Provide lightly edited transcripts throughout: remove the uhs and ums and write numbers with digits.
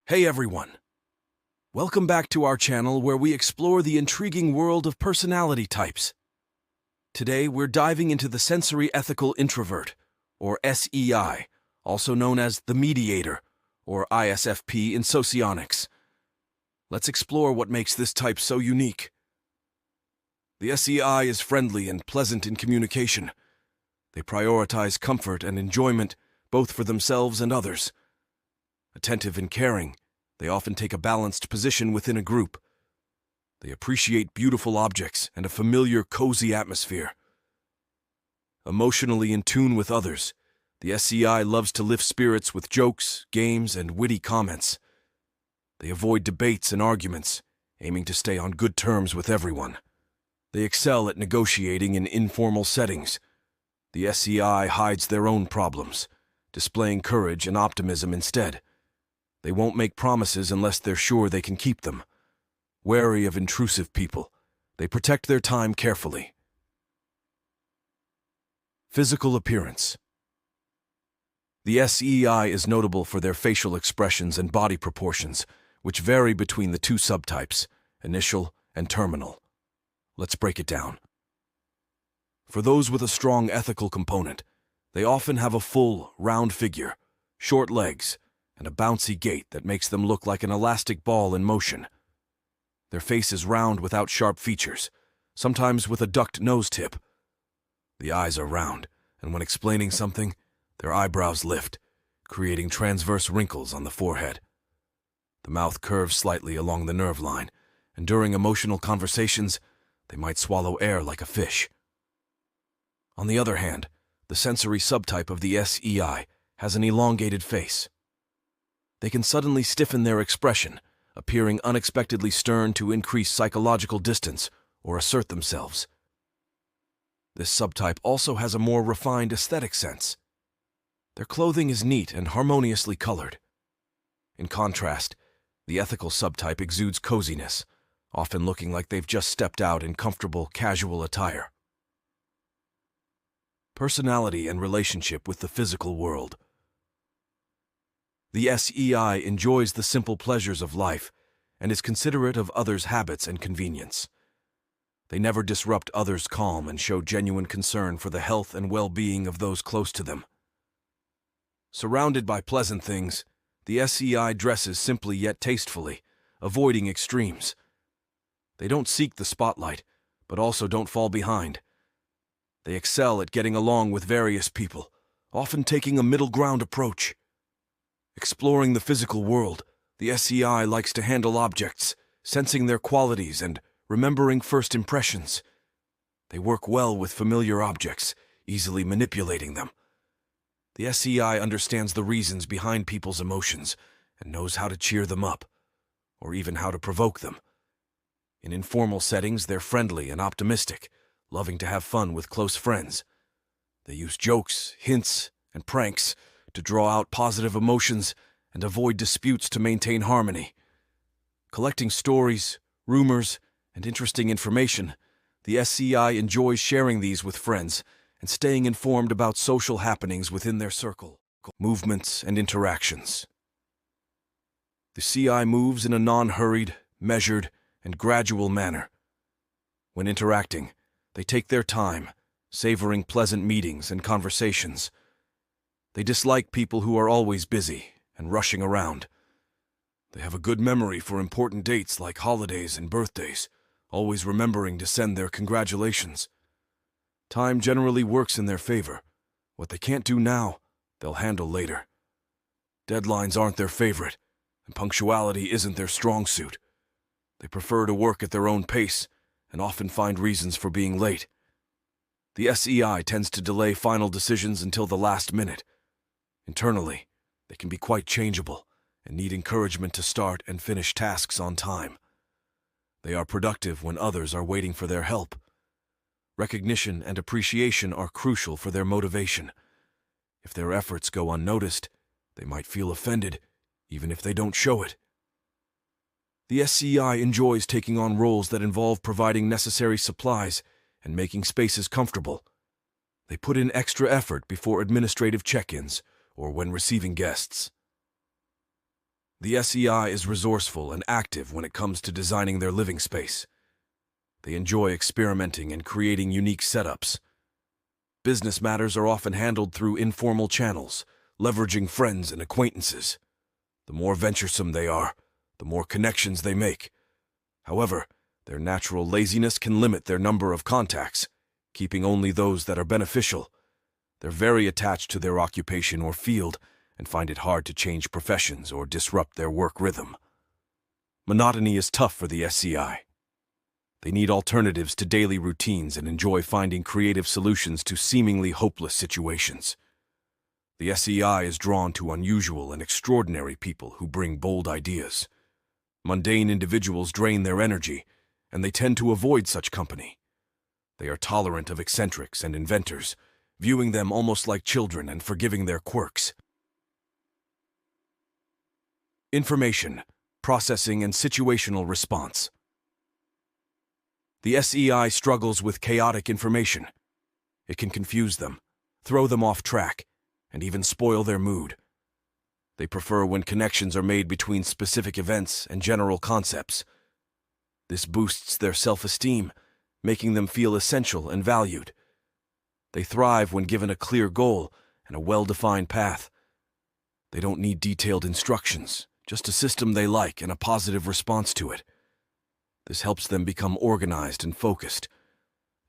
Hey everyone! Welcome back to our channel where we explore the intriguing world of personality types. Today we're diving into the Sensory Ethical Introvert, or S.E.I., also known as the Mediator, or ISFp in Socionics. Let's explore what makes this type so unique. The S.E.I. is friendly and pleasant in communication. They prioritize comfort and enjoyment, both for themselves and others. Attentive and caring, they often take a balanced position within a group. They appreciate beautiful objects and a familiar, cozy atmosphere. Emotionally in tune with others, the S.E.I. loves to lift spirits with jokes, games, and witty comments. They avoid debates and arguments, aiming to stay on good terms with everyone. They excel at negotiating in informal settings. The S.E.I. hides their own problems, displaying courage and optimism instead. They won't make promises unless they're sure they can keep them. Wary of intrusive people, they protect their time carefully. Physical appearance. The S.E.I. is notable for their facial expressions and body proportions, which vary between the two subtypes, initial and terminal. Let's break it down. For those with a strong ethical component, they often have a full, round figure, short legs, and a bouncy gait that makes them look like an elastic ball in motion. Their face is round without sharp features, sometimes with a ducked nose tip. The eyes are round, and when explaining something, their eyebrows lift, creating transverse wrinkles on the forehead. The mouth curves slightly along the nerve line, and during emotional conversations, they might swallow air like a fish. On the other hand, the sensory subtype of the S.E.I. has an elongated face. They can suddenly stiffen their expression, appearing unexpectedly stern to increase psychological distance or assert themselves. This subtype also has a more refined aesthetic sense. Their clothing is neat and harmoniously colored. In contrast, the ethical subtype exudes coziness, often looking like they've just stepped out in comfortable, casual attire. Personality and relationship with the physical world. The S.E.I. enjoys the simple pleasures of life and is considerate of others' habits and convenience. They never disrupt others' calm and show genuine concern for the health and well-being of those close to them. Surrounded by pleasant things, the S.E.I. dresses simply yet tastefully, avoiding extremes. They don't seek the spotlight, but also don't fall behind. They excel at getting along with various people, often taking a middle ground approach. Exploring the physical world, the S.E.I. likes to handle objects, sensing their qualities and remembering first impressions. They work well with familiar objects, easily manipulating them. The S.E.I. understands the reasons behind people's emotions and knows how to cheer them up, or even how to provoke them. In informal settings, they're friendly and optimistic, loving to have fun with close friends. They use jokes, hints, and pranks to draw out positive emotions and avoid disputes to maintain harmony. Collecting stories, rumors, and interesting information, the S.E.I. enjoys sharing these with friends and staying informed about social happenings within their circle, movements, and interactions. The S.E.I. moves in a non-hurried, measured, and gradual manner. When interacting, they take their time, savoring pleasant meetings and conversations. They dislike people who are always busy and rushing around. They have a good memory for important dates like holidays and birthdays, always remembering to send their congratulations. Time generally works in their favor. What they can't do now, they'll handle later. Deadlines aren't their favorite, and punctuality isn't their strong suit. They prefer to work at their own pace and often find reasons for being late. The S.E.I. tends to delay final decisions until the last minute. Internally, they can be quite changeable and need encouragement to start and finish tasks on time. They are productive when others are waiting for their help. Recognition and appreciation are crucial for their motivation. If their efforts go unnoticed, they might feel offended, even if they don't show it. The S.E.I. enjoys taking on roles that involve providing necessary supplies and making spaces comfortable. They put in extra effort before administrative check-ins or when receiving guests. The SEI is resourceful and active when it comes to designing their living space. They enjoy experimenting and creating unique setups. Business matters are often handled through informal channels, leveraging friends and acquaintances. The more venturesome they are, the more connections they make. However, their natural laziness can limit their number of contacts, keeping only those that are beneficial. They're very attached to their occupation or field and find it hard to change professions or disrupt their work rhythm. Monotony is tough for the SEI. They need alternatives to daily routines and enjoy finding creative solutions to seemingly hopeless situations. The SEI is drawn to unusual and extraordinary people who bring bold ideas. Mundane individuals drain their energy, and they tend to avoid such company. They are tolerant of eccentrics and inventors, viewing them almost like children and forgiving their quirks. Information, processing, and situational response. The SEI struggles with chaotic information. It can confuse them, throw them off track, and even spoil their mood. They prefer when connections are made between specific events and general concepts. This boosts their self-esteem, making them feel essential and valued. They thrive when given a clear goal and a well-defined path. They don't need detailed instructions, just a system they like and a positive response to it. This helps them become organized and focused.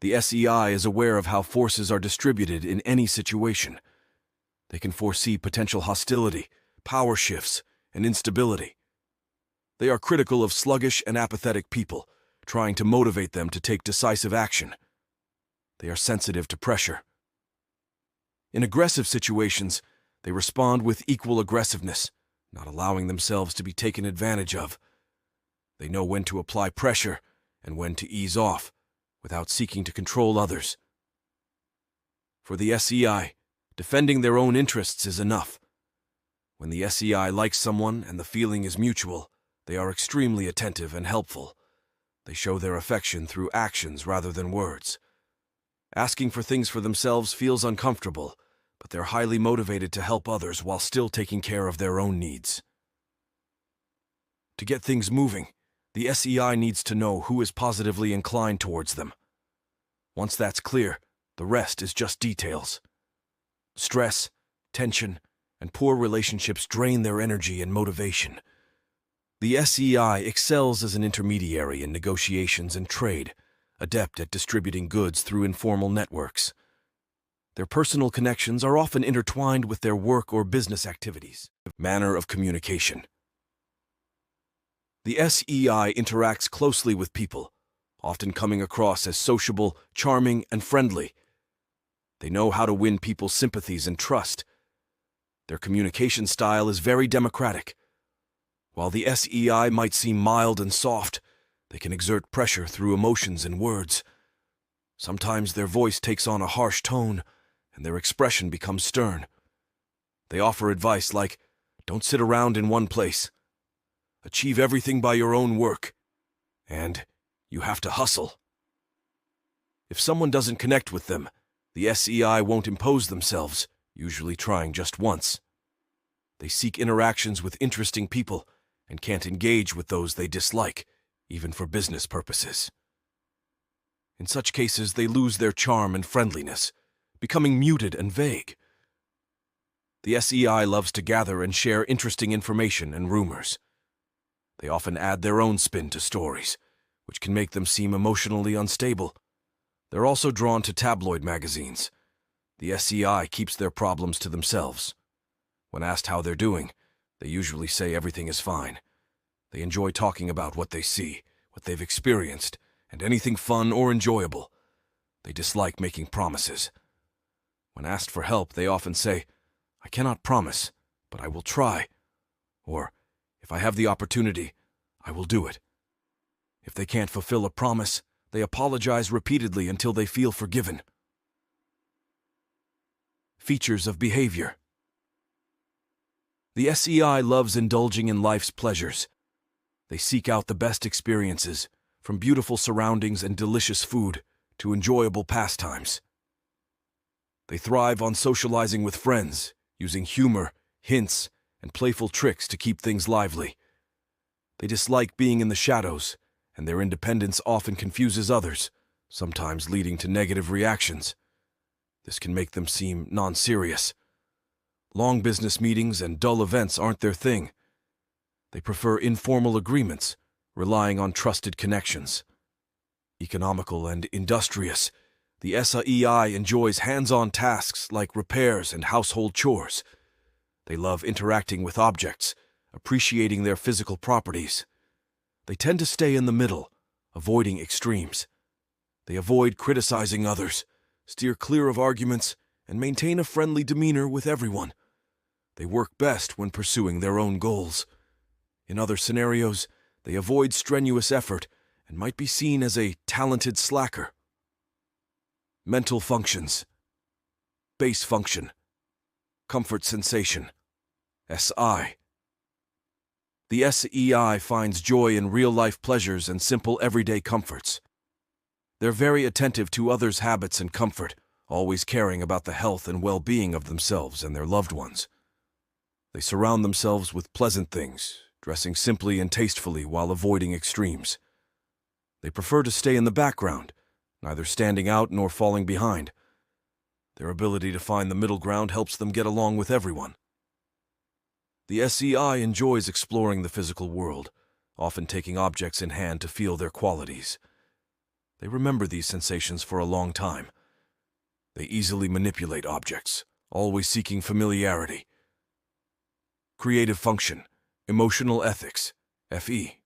The SEI is aware of how forces are distributed in any situation. They can foresee potential hostility, power shifts, and instability. They are critical of sluggish and apathetic people, trying to motivate them to take decisive action. They are sensitive to pressure. In aggressive situations, they respond with equal aggressiveness, not allowing themselves to be taken advantage of. They know when to apply pressure and when to ease off, without seeking to control others. For the SEI, defending their own interests is enough. When the SEI likes someone and the feeling is mutual, they are extremely attentive and helpful. They show their affection through actions rather than words. Asking for things for themselves feels uncomfortable, but they're highly motivated to help others while still taking care of their own needs. To get things moving, the SEI needs to know who is positively inclined towards them. Once that's clear, the rest is just details. Stress, tension, and poor relationships drain their energy and motivation. The SEI excels as an intermediary in negotiations and trade, adept at distributing goods through informal networks. Their personal connections are often intertwined with their work or business activities. Manner of communication. The SEI interacts closely with people, often coming across as sociable, charming, and friendly. They know how to win people's sympathies and trust. Their communication style is very democratic. While the SEI might seem mild and soft, they can exert pressure through emotions and words. Sometimes their voice takes on a harsh tone, and their expression becomes stern. They offer advice like, "Don't sit around in one place. Achieve everything by your own work." And, "You have to hustle." If someone doesn't connect with them, the SEI won't impose themselves, usually trying just once. They seek interactions with interesting people and can't engage with those they dislike, even for business purposes. In such cases, they lose their charm and friendliness, becoming muted and vague. The SEI loves to gather and share interesting information and rumors. They often add their own spin to stories, which can make them seem emotionally unstable. They're also drawn to tabloid magazines. The SEI keeps their problems to themselves. When asked how they're doing, they usually say everything is fine. They enjoy talking about what they see, what they've experienced, and anything fun or enjoyable. They dislike making promises. When asked for help, they often say, "I cannot promise, but I will try," or, "If I have the opportunity, I will do it." If they can't fulfill a promise, they apologize repeatedly until they feel forgiven. Features of behavior. The SEI loves indulging in life's pleasures. They seek out the best experiences, from beautiful surroundings and delicious food to enjoyable pastimes. They thrive on socializing with friends, using humor, hints, and playful tricks to keep things lively. They dislike being in the shadows, and their independence often confuses others, sometimes leading to negative reactions. This can make them seem non-serious. Long business meetings and dull events aren't their thing. They prefer informal agreements, relying on trusted connections. Economical and industrious, the S.E.I. enjoys hands-on tasks like repairs and household chores. They love interacting with objects, appreciating their physical properties. They tend to stay in the middle, avoiding extremes. They avoid criticizing others, steer clear of arguments, and maintain a friendly demeanor with everyone. They work best when pursuing their own goals. In other scenarios, they avoid strenuous effort and might be seen as a talented slacker. Mental functions. Base function. Comfort sensation. S.I. The S.E.I. finds joy in real-life pleasures and simple everyday comforts. They're very attentive to others' habits and comfort, always caring about the health and well-being of themselves and their loved ones. They surround themselves with pleasant things, dressing simply and tastefully while avoiding extremes. They prefer to stay in the background, neither standing out nor falling behind. Their ability to find the middle ground helps them get along with everyone. The S.E.I. enjoys exploring the physical world, often taking objects in hand to feel their qualities. They remember these sensations for a long time. They easily manipulate objects, always seeking familiarity. Creative function, emotional ethics, F.E.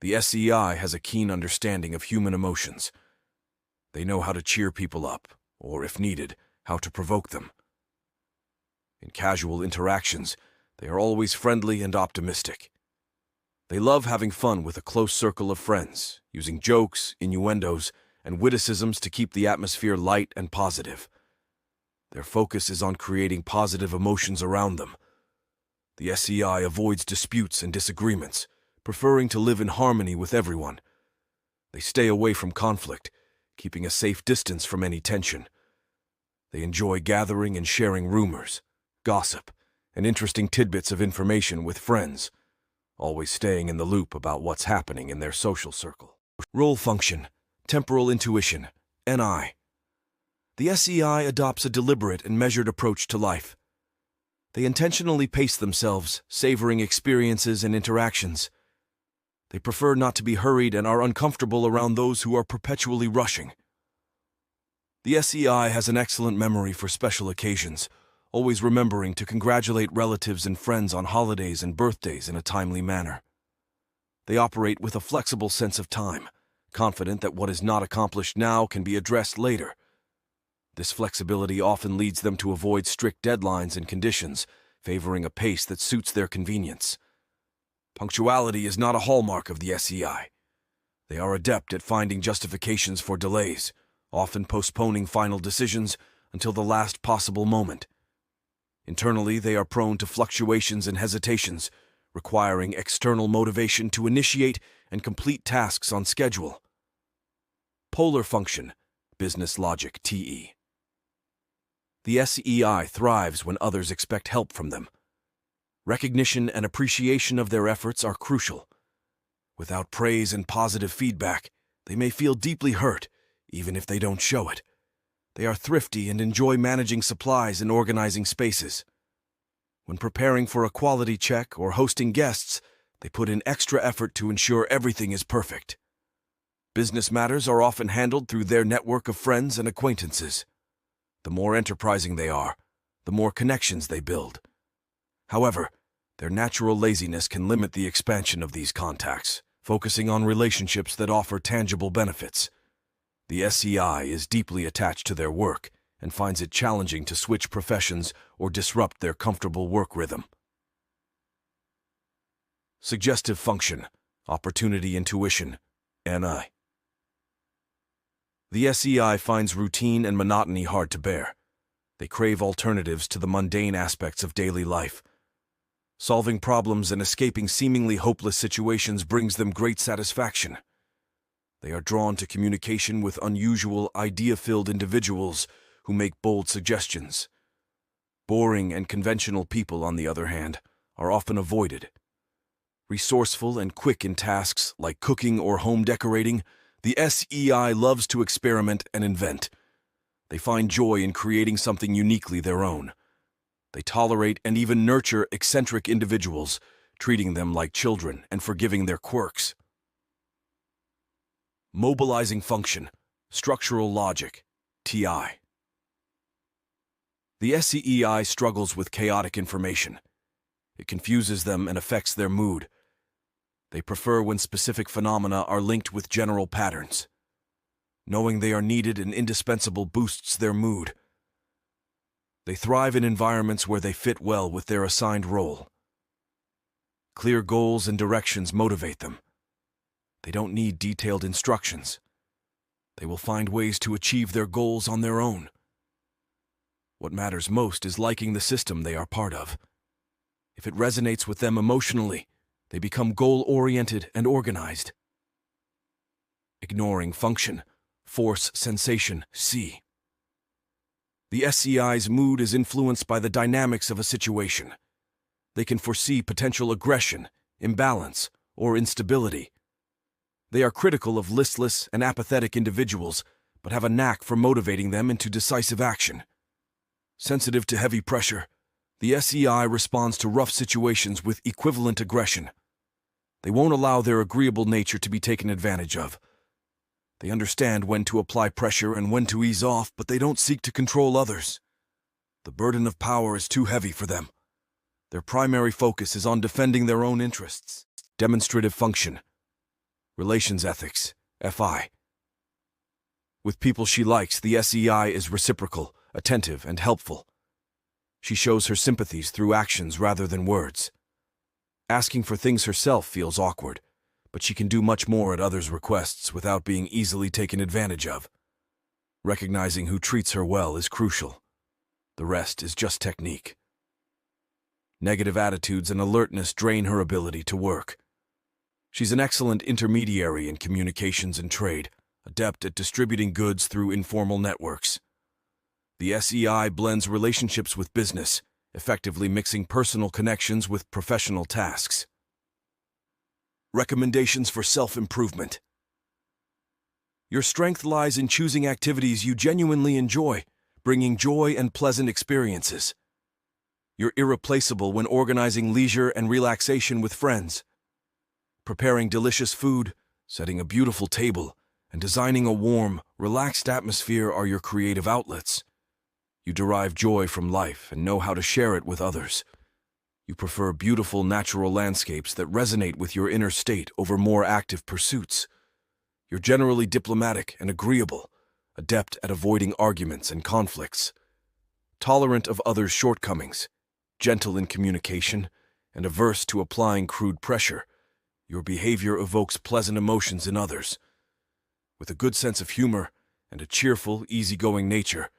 The S.E.I. has a keen understanding of human emotions. They know how to cheer people up, or if needed, how to provoke them. In casual interactions, they are always friendly and optimistic. They love having fun with a close circle of friends, using jokes, innuendos, and witticisms to keep the atmosphere light and positive. Their focus is on creating positive emotions around them. The S.E.I. avoids disputes and disagreements, preferring to live in harmony with everyone. They stay away from conflict, keeping a safe distance from any tension. They enjoy gathering and sharing rumors, gossip, and interesting tidbits of information with friends, always staying in the loop about what's happening in their social circle. Role function, temporal intuition, N.I. The S.E.I. adopts a deliberate and measured approach to life. They intentionally pace themselves, savoring experiences and interactions. They prefer not to be hurried and are uncomfortable around those who are perpetually rushing. The S.E.I. has an excellent memory for special occasions, always remembering to congratulate relatives and friends on holidays and birthdays in a timely manner. They operate with a flexible sense of time, confident that what is not accomplished now can be addressed later. This flexibility often leads them to avoid strict deadlines and conditions, favoring a pace that suits their convenience. Punctuality is not a hallmark of the S.E.I. They are adept at finding justifications for delays, often postponing final decisions until the last possible moment. Internally, they are prone to fluctuations and hesitations, requiring external motivation to initiate and complete tasks on schedule. Polar function, business logic, T.E. The S.E.I. thrives when others expect help from them. Recognition and appreciation of their efforts are crucial. Without praise and positive feedback, they may feel deeply hurt, even if they don't show it. They are thrifty and enjoy managing supplies and organizing spaces. When preparing for a quality check or hosting guests, they put in extra effort to ensure everything is perfect. Business matters are often handled through their network of friends and acquaintances. The more enterprising they are, the more connections they build. However, their natural laziness can limit the expansion of these contacts, focusing on relationships that offer tangible benefits. The S.E.I. is deeply attached to their work and finds it challenging to switch professions or disrupt their comfortable work rhythm. Suggestive function, opportunity intuition, N.I. The S.E.I. finds routine and monotony hard to bear. They crave alternatives to the mundane aspects of daily life. Solving problems and escaping seemingly hopeless situations brings them great satisfaction. They are drawn to communication with unusual, idea-filled individuals who make bold suggestions. Boring and conventional people, on the other hand, are often avoided. Resourceful and quick in tasks like cooking or home decorating, the S.E.I. loves to experiment and invent. They find joy in creating something uniquely their own. They tolerate and even nurture eccentric individuals, treating them like children and forgiving their quirks. Mobilizing function, structural logic, TI. The SEI struggles with chaotic information. It confuses them and affects their mood. They prefer when specific phenomena are linked with general patterns. Knowing they are needed and indispensable boosts their mood. They thrive in environments where they fit well with their assigned role. Clear goals and directions motivate them. They don't need detailed instructions. They will find ways to achieve their goals on their own. What matters most is liking the system they are part of. If it resonates with them emotionally, they become goal-oriented and organized. Ignoring function, force sensation, C. The SEI's mood is influenced by the dynamics of a situation. They can foresee potential aggression, imbalance, or instability. They are critical of listless and apathetic individuals, but have a knack for motivating them into decisive action. Sensitive to heavy pressure, the SEI responds to rough situations with equivalent aggression. They won't allow their agreeable nature to be taken advantage of. They understand when to apply pressure and when to ease off, but they don't seek to control others. The burden of power is too heavy for them. Their primary focus is on defending their own interests. Demonstrative function. Relations ethics, FI. With people she likes, the SEI is reciprocal, attentive, and helpful. She shows her sympathies through actions rather than words. Asking for things herself feels awkward, but she can do much more at others' requests without being easily taken advantage of. Recognizing who treats her well is crucial. The rest is just technique. Negative attitudes and alertness drain her ability to work. She's an excellent intermediary in communications and trade, adept at distributing goods through informal networks. The SEI blends relationships with business, effectively mixing personal connections with professional tasks. Recommendations for self-improvement. Your strength lies in choosing activities you genuinely enjoy, bringing joy and pleasant experiences. You're irreplaceable when organizing leisure and relaxation with friends. Preparing delicious food, setting a beautiful table, and designing a warm, relaxed atmosphere are your creative outlets. You derive joy from life and know how to share it with others. You prefer beautiful natural landscapes that resonate with your inner state over more active pursuits. You're generally diplomatic and agreeable, adept at avoiding arguments and conflicts. Tolerant of others' shortcomings, gentle in communication, and averse to applying crude pressure, your behavior evokes pleasant emotions in others. With a good sense of humor and a cheerful, easygoing nature,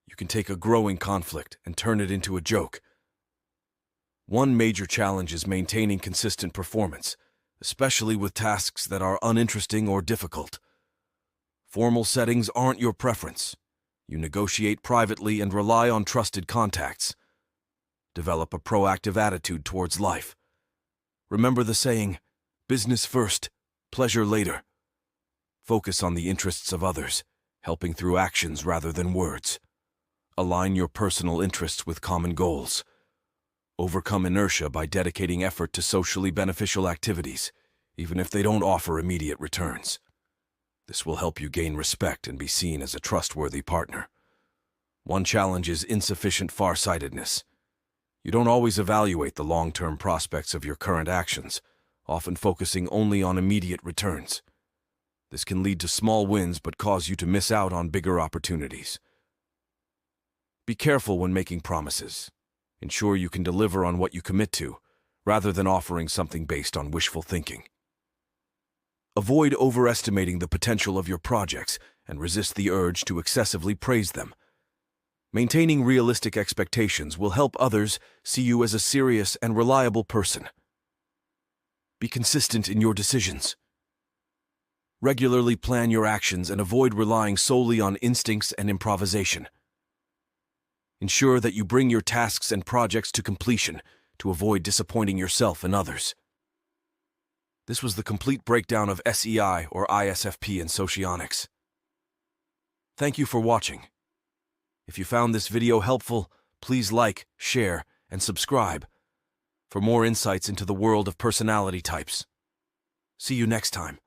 you can take a growing conflict and turn it into a joke. One major challenge is maintaining consistent performance, especially with tasks that are uninteresting or difficult. Formal settings aren't your preference. You negotiate privately and rely on trusted contacts. Develop a proactive attitude towards life. Remember the saying, business first, pleasure later. Focus on the interests of others, helping through actions rather than words. Align your personal interests with common goals. Overcome inertia by dedicating effort to socially beneficial activities, even if they don't offer immediate returns. This will help you gain respect and be seen as a trustworthy partner. One challenge is insufficient farsightedness. You don't always evaluate the long-term prospects of your current actions, often focusing only on immediate returns. This can lead to small wins but cause you to miss out on bigger opportunities. Be careful when making promises. Ensure you can deliver on what you commit to, rather than offering something based on wishful thinking. Avoid overestimating the potential of your projects and resist the urge to excessively praise them. Maintaining realistic expectations will help others see you as a serious and reliable person. Be consistent in your decisions. Regularly plan your actions and avoid relying solely on instincts and improvisation. Ensure that you bring your tasks and projects to completion to avoid disappointing yourself and others. This was the complete breakdown of SEI or ISFP in Socionics. Thank you for watching. If you found this video helpful, please like, share, and subscribe for more insights into the world of personality types. See you next time.